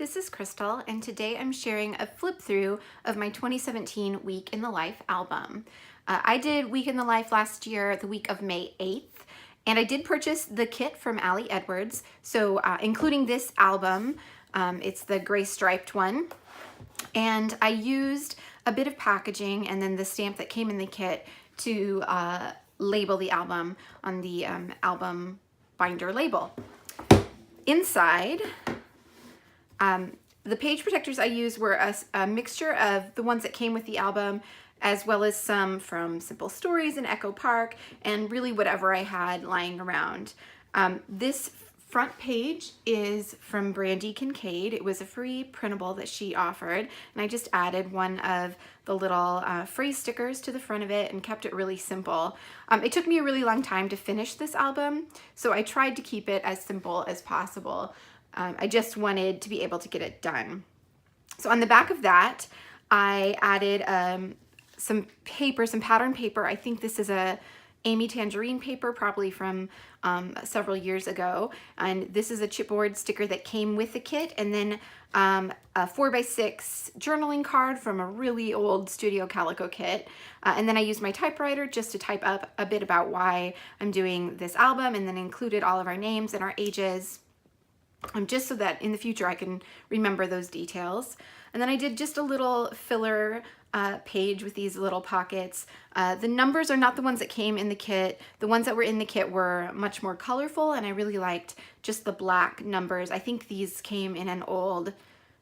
this is Crystal, and today I'm sharing a flip through of my 2017 Week in the Life album. I did Week in the Life last year, the week of May 8th, and I did purchase the kit from Ali Edwards, so including this album, it's the gray striped one, and I used a bit of packaging and then the stamp that came in the kit to label the album on the album binder label. Inside, the page protectors I used were a mixture of the ones that came with the album, as well as some from Simple Stories and Echo Park, and really whatever I had lying around. This front page is from Brandy Kincaid. It was a free printable that she offered, and I just added one of the little phrase stickers to the front of it and kept it really simple. It took me a really long time to finish this album, so I tried to keep it as simple as possible. I just wanted to be able to get it done. So on the back of that, I added some paper, some pattern paper. I think this is a Amy Tangerine paper, probably from several years ago. And this is a chipboard sticker that came with the kit, and then a 4x6 journaling card from a really old Studio Calico kit. And then I used my typewriter just to type up a bit about why I'm doing this album, and then included all of our names and our ages, just so that in the future I can remember those details. And then I did just a little filler page with these little pockets. The numbers are not the ones that came in the kit. The ones that were in the kit were much more colorful, and I really liked just the black numbers. I think these came in an old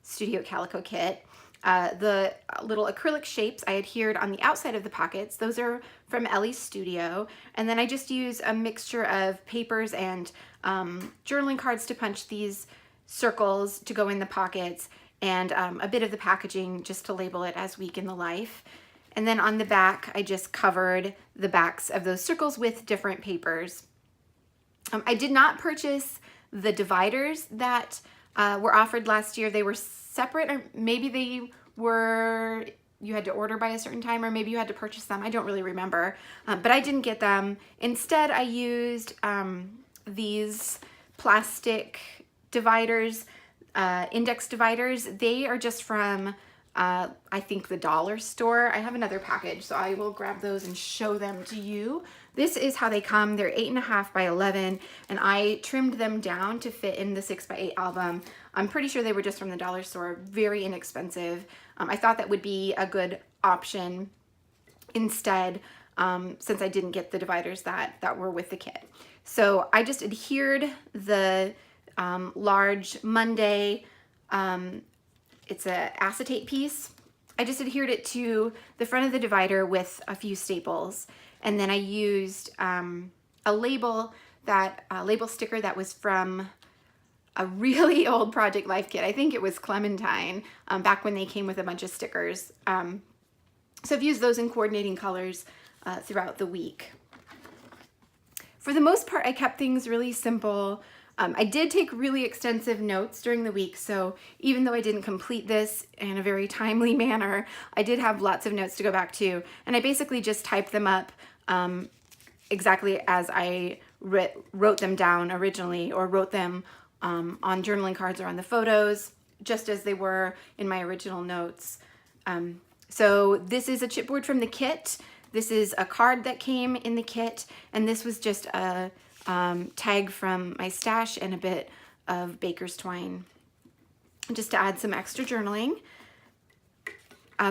Studio Calico kit. The little acrylic shapes I adhered on the outside of the pockets. Those are from Ellie's Studio. And then I just use a mixture of papers and journaling cards to punch these circles to go in the pockets, and a bit of the packaging just to label it as Week in the Life. And then on the back, I just covered the backs of those circles with different papers. I did not purchase the dividers that were offered last year. They were separate, or maybe they were, you had to order by a certain time, or maybe you had to purchase them. I don't really remember, but I didn't get them. Instead, I used these plastic dividers, index dividers. They are just from, I think, the dollar store. I have another package, so I will grab those and show them to you. This is how they come. They're 8.5 by 11, and I trimmed them down to fit in the 6x8 album. I'm pretty sure they were just from the dollar store, very inexpensive. I thought that would be a good option instead, since I didn't get the dividers that were with the kit. So I just adhered the large Monday, it's an acetate piece. I just adhered it to the front of the divider with a few staples. And then I used a label sticker that was from a really old Project Life kit. I think it was Clementine, back when they came with a bunch of stickers. So I've used those in coordinating colors throughout the week. For the most part, I kept things really simple. I did take really extensive notes during the week, so even though I didn't complete this in a very timely manner, I did have lots of notes to go back to, and I basically just typed them up exactly as I wrote them down originally, or wrote them on journaling cards or on the photos, just as they were in my original notes. So this is a chipboard from the kit. This is a card that came in the kit, and this was just a tag from my stash and a bit of baker's twine, just to add some extra journaling.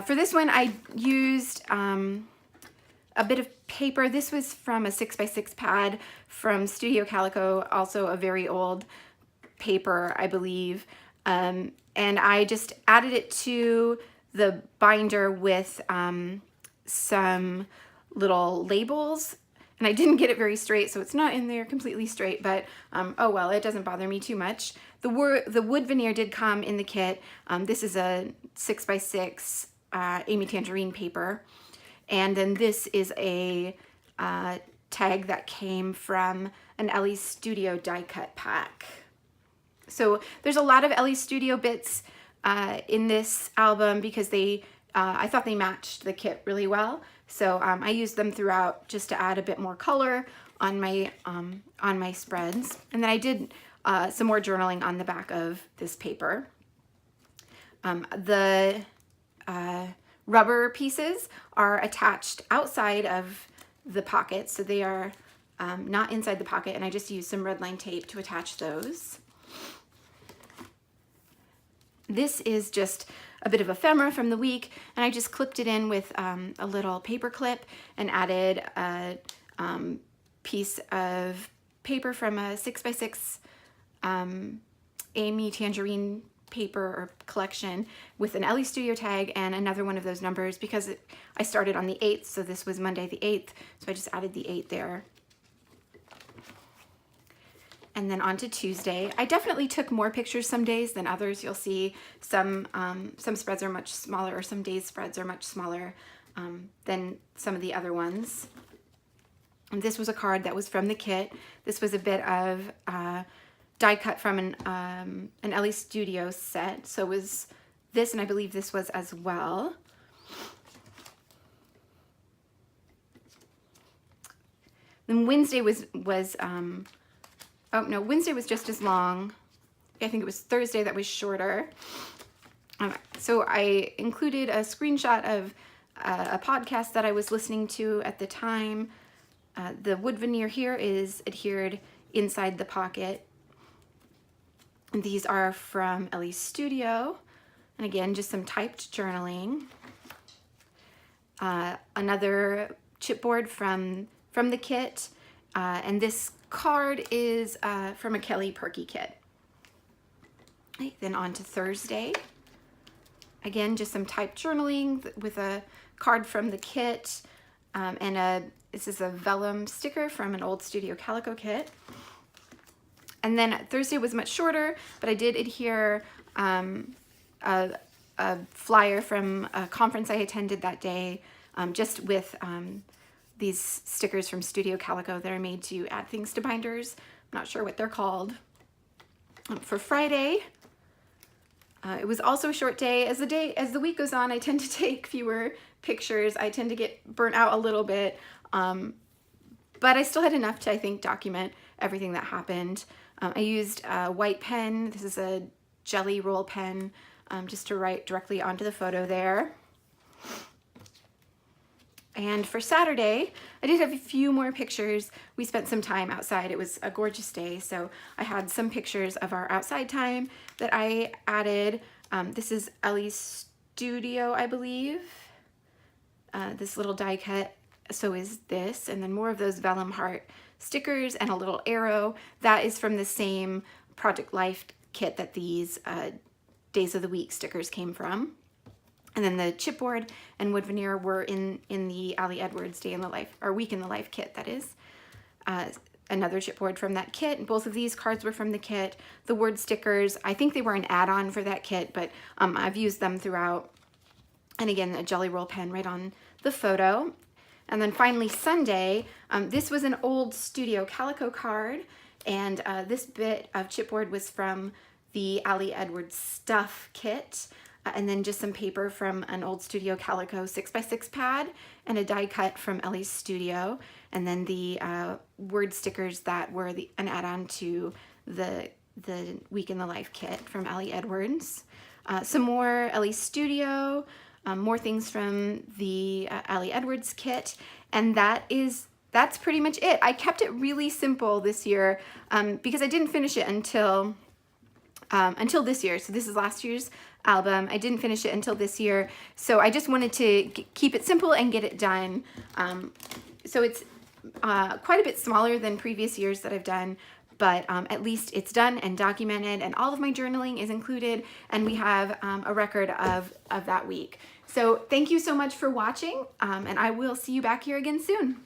For this one, I used a bit of paper. This was from a 6x6 pad from Studio Calico, also a very old paper, I believe. And I just added it to the binder with some little labels. And I didn't get it very straight, so it's not in there completely straight, but oh well, it doesn't bother me too much. The wood veneer did come in the kit. This is a 6x6 Amy Tangerine paper. And then this is a tag that came from an Ellie's Studio die cut pack. So there's a lot of Ellie's Studio bits in this album because I thought they matched the kit really well. So I used them throughout just to add a bit more color on my spreads. And then I did some more journaling on the back of this paper. The rubber pieces are attached outside of the pocket, so they are not inside the pocket, and I just used some red line tape to attach those. This is just a bit of ephemera from the week, and I just clipped it in with a little paper clip and added a piece of paper from a 6x6 Amy Tangerine paper or collection with an Ellie Studio tag and another one of those numbers because I started on the 8th, so this was Monday the 8th, so I just added the 8 there. And then on to Tuesday. I definitely took more pictures some days than others. You'll see some spreads are much smaller, or some days' spreads are much smaller than some of the other ones. And this was a card that was from the kit. This was a bit of die cut from an Ellie Studio set. So it was this, and I believe this was as well. Then Wednesday was oh no, Wednesday was just as long. I think it was Thursday that was shorter. So I included a screenshot of a podcast that I was listening to at the time. The wood veneer here is adhered inside the pocket. And these are from Ellie Studio. And again, just some typed journaling. Another chipboard from the kit. And this card is from a Kelly Perky kit. Okay, then on to Thursday. Again, just some typed journaling with a card from the kit, and this is a vellum sticker from an old Studio Calico kit. And then Thursday was much shorter, but I did adhere a flyer from a conference I attended that day, just with these stickers from Studio Calico that are made to add things to binders. I'm not sure what they're called. For Friday, it was also a short day. As the week goes on, I tend to take fewer pictures. I tend to get burnt out a little bit, but I still had enough to, I think, document everything that happened. I used a white pen. This is a Jelly Roll pen, just to write directly onto the photo there. And for Saturday, I did have a few more pictures. We spent some time outside. It was a gorgeous day, so I had some pictures of our outside time that I added. This is Ellie Studio, I believe. This little die cut, so is this, and then more of those vellum heart stickers and a little arrow. That is from the same Project Life kit that these Days of the Week stickers came from. And then the chipboard and wood veneer were in the Ali Edwards Day in the Life, or Week in the Life kit, that is. Another chipboard from that kit. Both of these cards were from the kit. The word stickers, I think they were an add-on for that kit, but I've used them throughout. And again, a Jelly Roll pen right on the photo. And then finally Sunday, this was an old Studio Calico card, and this bit of chipboard was from the Ali Edwards Stuff kit. And then just some paper from an old Studio Calico 6x6 pad and a die cut from Ellie's Studio. And then the word stickers that were an add-on to the Week in the Life kit from Ellie Edwards. Some more Ellie's Studio, more things from the Ellie Edwards kit. And that's pretty much it. I kept it really simple this year because I didn't finish it until this year. So this is last year's album. I didn't finish it until this year. So I just wanted to keep it simple and get it done. So it's quite a bit smaller than previous years that I've done, but at least it's done and documented, and all of my journaling is included, and we have a record of that week. So thank you so much for watching, and I will see you back here again soon.